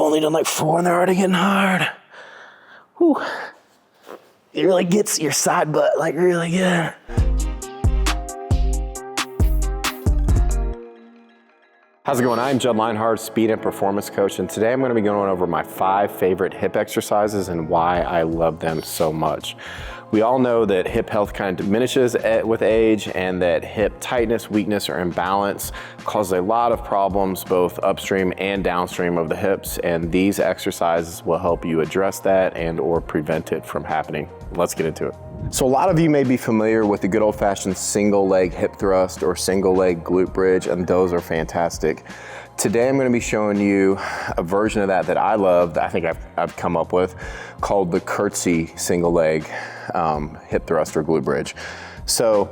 only done like 4 and they're already getting hard. Whew. It really gets your side butt like really good. How's it going? I'm Judd Lienhard, speed and performance coach, and today I'm going to be going over my 5 favorite hip exercises and why I love them so much. We all know that hip health kind of diminishes with age, and that hip tightness, weakness, or imbalance causes a lot of problems both upstream and downstream of the hips, and these exercises will help you address that and or prevent it from happening. Let's get into it. So a lot of you may be familiar with the good old-fashioned single leg hip thrust or single leg glute bridge, and those are fantastic. Today I'm going to be showing you a version of that I love, that I think I've come up with, called the Curtsy single leg hip thrust or glute bridge. So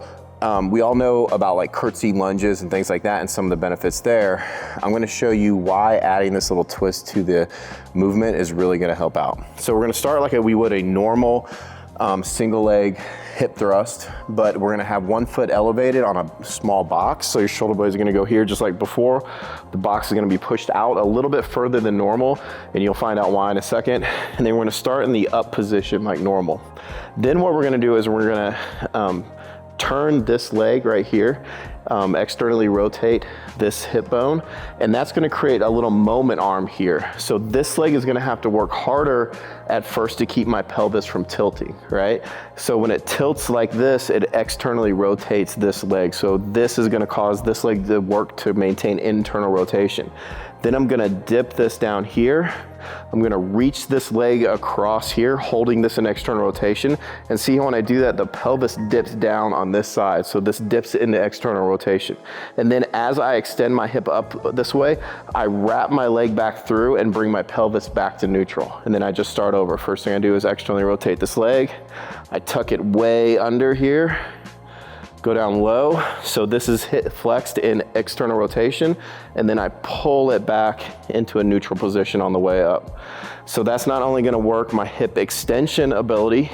we all know about like Curtsy lunges and things like that and some of the benefits there. I'm going to show you why adding this little twist to the movement is really going to help out. So we're going to start like we would a normal single leg hip thrust, but we're gonna have 1 foot elevated on a small box. So your shoulder blades are gonna go here just like before. The box is gonna be pushed out a little bit further than normal, and you'll find out why in a second. And then we're gonna start in the up position like normal. Then what we're gonna do is we're gonna turn this leg right here, externally rotate this hip bone, and that's gonna create a little moment arm here. So this leg is gonna have to work harder at first to keep my pelvis from tilting, right? So when it tilts like this, it externally rotates this leg. So this is gonna cause this leg to work to maintain internal rotation. Then I'm gonna dip this down here. I'm gonna reach this leg across here, holding this in external rotation, and see how when I do that, the pelvis dips down on this side. So this dips into external rotation. And then as I extend my hip up this way, I wrap my leg back through and bring my pelvis back to neutral. And then I just start over. First thing I do is externally rotate this leg. I tuck it way under here, go down low. So this is flexed in external rotation, and then I pull it back into a neutral position on the way up. So that's not only gonna work my hip extension ability,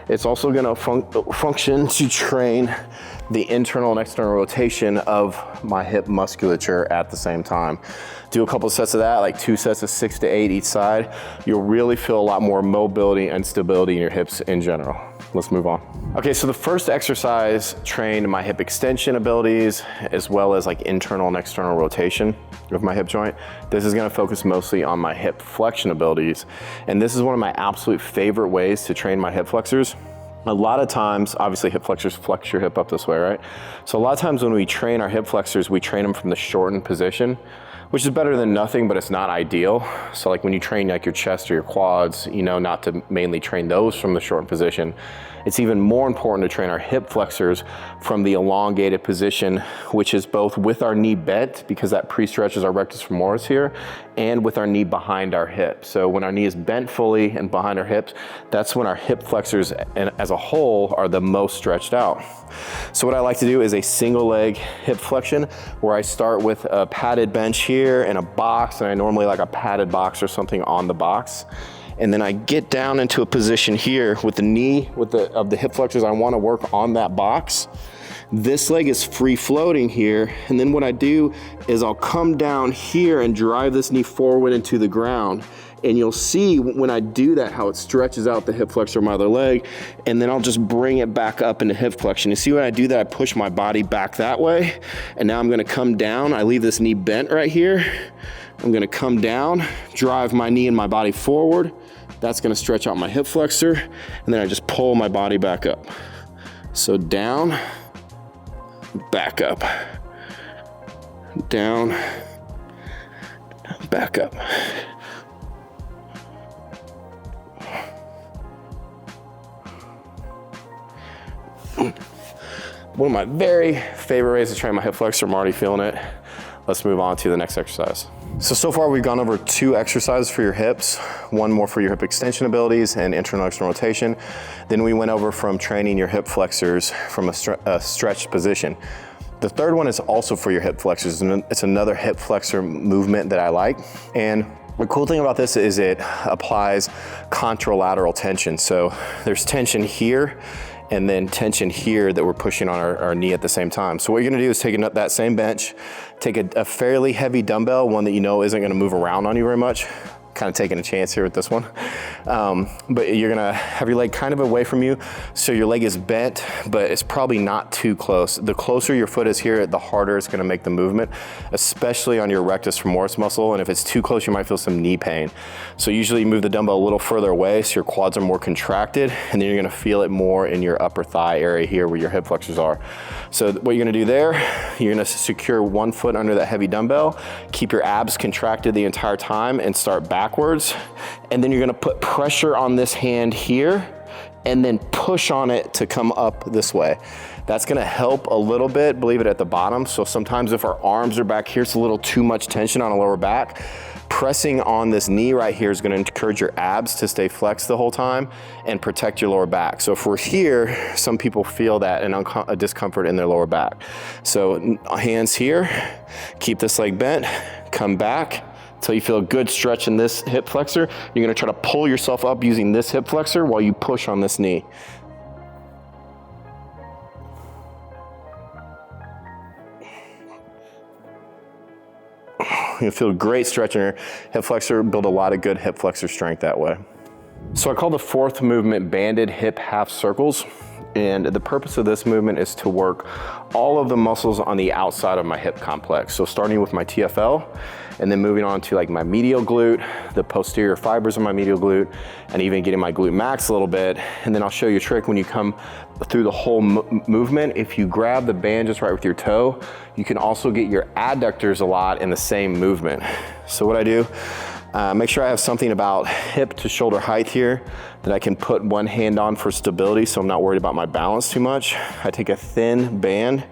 it's also gonna function to train the internal and external rotation of my hip musculature at the same time. Do a couple sets of that, like 2 sets of 6 to 8 each side. You'll really feel a lot more mobility and stability in your hips in general. Let's move on. Okay, so the first exercise trained my hip extension abilities as well as like internal and external rotation of my hip joint. This is gonna focus mostly on my hip flexion abilities. And this is one of my absolute favorite ways to train my hip flexors. A lot of times, obviously hip flexors flex your hip up this way, right? So a lot of times when we train our hip flexors, we train them from the shortened position, which is better than nothing, but it's not ideal. So like when you train like your chest or your quads, you know, not to mainly train those from the shortened position. It's even more important to train our hip flexors from the elongated position, which is both with our knee bent, because that pre-stretches our rectus femoris here, and with our knee behind our hip. So when our knee is bent fully and behind our hips, that's when our hip flexors as a whole are the most stretched out. So what I like to do is a single leg hip flexion where I start with a padded bench here and a box, and I normally like a padded box or something on the box. And then I get down into a position here with the knee of the hip flexors I want to work on that box. This leg is free floating here, and then what I do is I'll come down here and drive this knee forward into the ground. And you'll see when I do that how it stretches out the hip flexor of my other leg, and then I'll just bring it back up into hip flexion. You see when I do that, I push my body back that way, and now I'm gonna come down. I leave this knee bent right here. I'm gonna come down, drive my knee and my body forward. That's gonna stretch out my hip flexor, and then I just pull my body back up. So down, back up, down, back up. One of my very favorite ways to train my hip flexor. I'm already feeling it. Let's move on to the next exercise. So far we've gone over 2 exercises for your hips, one more for your hip extension abilities and internal and external rotation. Then we went over from training your hip flexors from a stretched position. The third one is also for your hip flexors, and it's another hip flexor movement that I like. And the cool thing about this is it applies contralateral tension. So there's tension here and then tension here that we're pushing on our knee at the same time. So what you're gonna do is take that same bench, take a fairly heavy dumbbell, one that you know isn't gonna move around on you very much, kind of taking a chance here with this one. But you're gonna have your leg kind of away from you, so your leg is bent, but it's probably not too close. The closer your foot is here, the harder it's gonna make the movement, especially on your rectus femoris muscle, and if it's too close, you might feel some knee pain. So usually you move the dumbbell a little further away so your quads are more contracted, and then you're gonna feel it more in your upper thigh area here where your hip flexors are. So what you're gonna do there, you're gonna secure one foot under that heavy dumbbell, keep your abs contracted the entire time and start backwards. And then you're gonna put pressure on this hand here and then push on it to come up this way. That's gonna help a little bit, believe it, at the bottom. So sometimes if our arms are back here, it's a little too much tension on a lower back. Pressing on this knee right here is gonna encourage your abs to stay flexed the whole time and protect your lower back. So if we're here, some people feel that and a discomfort in their lower back. So hands here, keep this leg bent, come back until you feel a good stretch in this hip flexor. You're gonna try to pull yourself up using this hip flexor while you push on this knee. You'll feel a great stretch in your hip flexor, build a lot of good hip flexor strength that way. So I call the fourth movement banded hip half circles. And the purpose of this movement is to work all of the muscles on the outside of my hip complex. So starting with my TFL, and then moving on to like my medial glute, the posterior fibers of my medial glute, and even getting my glute max a little bit. And then I'll show you a trick when you come through the whole movement. If you grab the band just right with your toe, you can also get your adductors a lot in the same movement. So what I do, make sure I have something about hip to shoulder height here that I can put one hand on for stability so I'm not worried about my balance too much. I take a thin band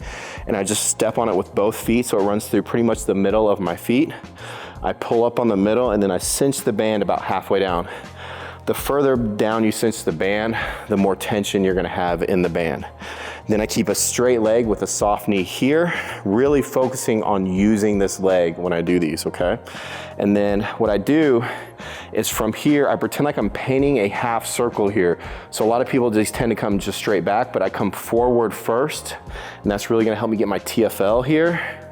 and I just step on it with both feet so it runs through pretty much the middle of my feet. I pull up on the middle and then I cinch the band about halfway down. The further down you cinch the band, the more tension you're gonna have in the band. Then I keep a straight leg with a soft knee here, really focusing on using this leg when I do these, okay? And then what I do is from here, I pretend like I'm painting a half circle here. So a lot of people just tend to come just straight back, but I come forward first, and that's really gonna help me get my TFL here.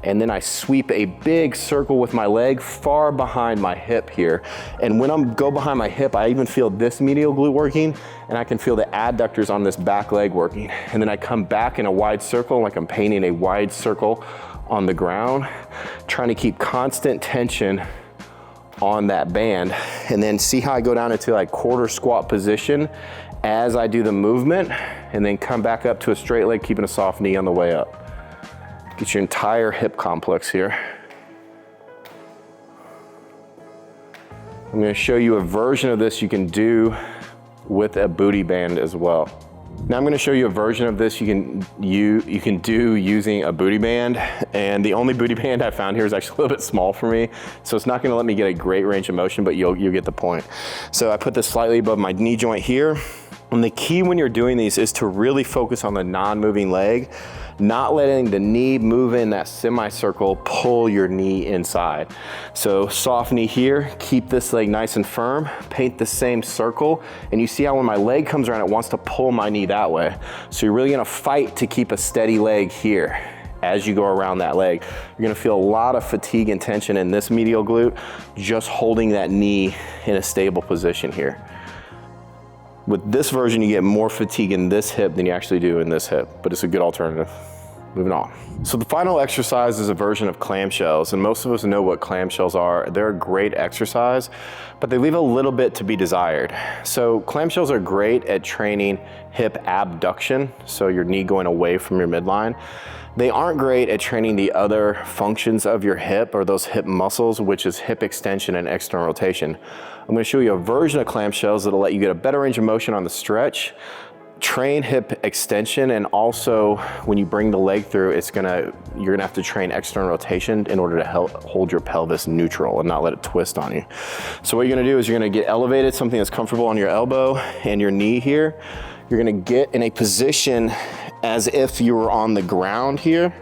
And then I sweep a big circle with my leg far behind my hip here. And when I go behind my hip, I even feel this medial glute working, and I can feel the adductors on this back leg working. And then I come back in a wide circle, like I'm painting a wide circle on the ground, trying to keep constant tension on that band. And then see how I go down into like quarter squat position as I do the movement, and then come back up to a straight leg, keeping a soft knee on the way up. Get your entire hip complex here. I'm gonna show you a version of this you can do with a booty band as well. Now I'm gonna show you a version of this you can do using a booty band, and the only booty band I found here is actually a little bit small for me, so it's not gonna let me get a great range of motion, but you'll get the point. So I put this slightly above my knee joint here, and the key when you're doing these is to really focus on the non-moving leg, not letting the knee move in that semicircle, pull your knee inside. So soft knee here, keep this leg nice and firm, paint the same circle, and you see how when my leg comes around, it wants to pull my knee that way. So you're really gonna fight to keep a steady leg here. As you go around that leg, you're gonna feel a lot of fatigue and tension in this medial glute, just holding that knee in a stable position here. With this version, you get more fatigue in this hip than you actually do in this hip, but it's a good alternative. Moving on. So the final exercise is a version of clamshells, and most of us know what clamshells are. They're a great exercise, but they leave a little bit to be desired. So clamshells are great at training hip abduction, so your knee going away from your midline. They aren't great at training the other functions of your hip or those hip muscles, which is hip extension and external rotation. I'm gonna show you a version of clamshells that'll let you get a better range of motion on the stretch, train hip extension, and also when you bring the leg through, you're gonna have to train external rotation in order to help hold your pelvis neutral and not let it twist on you. So what you're gonna do is you're gonna get elevated, something that's comfortable on your elbow and your knee here. You're gonna get in a position as if you were on the ground here.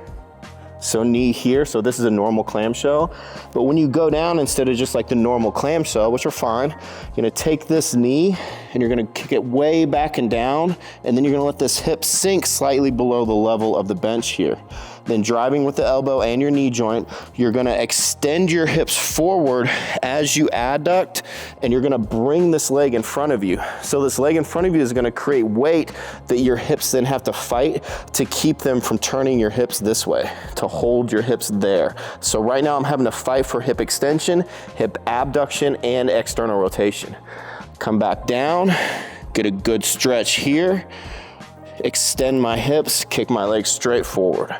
So knee here, so this is a normal clamshell. But when you go down, instead of just like the normal clamshell, which are fine, you're gonna take this knee and you're gonna kick it way back and down, and then you're gonna let this hip sink slightly below the level of the bench here. then driving with the elbow and your knee joint. You're gonna extend your hips forward as you adduct, and you're gonna bring this leg in front of you. So this leg in front of you is gonna create weight that your hips then have to fight to keep them from turning your hips this way, to hold your hips there. So right now I'm having to fight for hip extension, hip abduction, and external rotation. Come back down, get a good stretch here, extend my hips, kick my legs straight forward.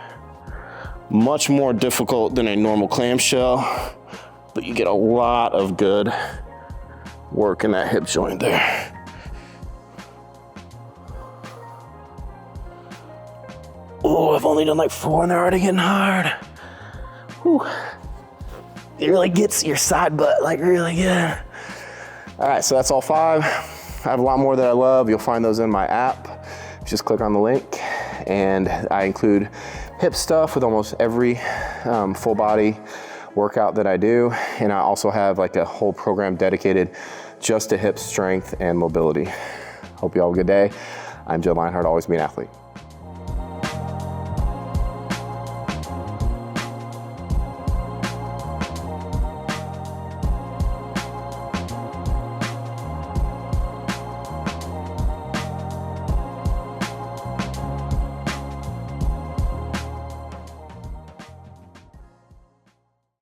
Much more difficult than a normal clamshell, but you get a lot of good work in that hip joint there. Oh, I've only done like 4 and they're already getting hard. Whew. It really gets your side butt like really good. All right, so that's all 5. I have a lot more that I love. You'll find those in my app. Just click on the link, and I include hip stuff with almost every full body workout that I do. And I also have like a whole program dedicated just to hip strength and mobility. Hope you all have a good day. I'm Judd Lienhard, always be an athlete.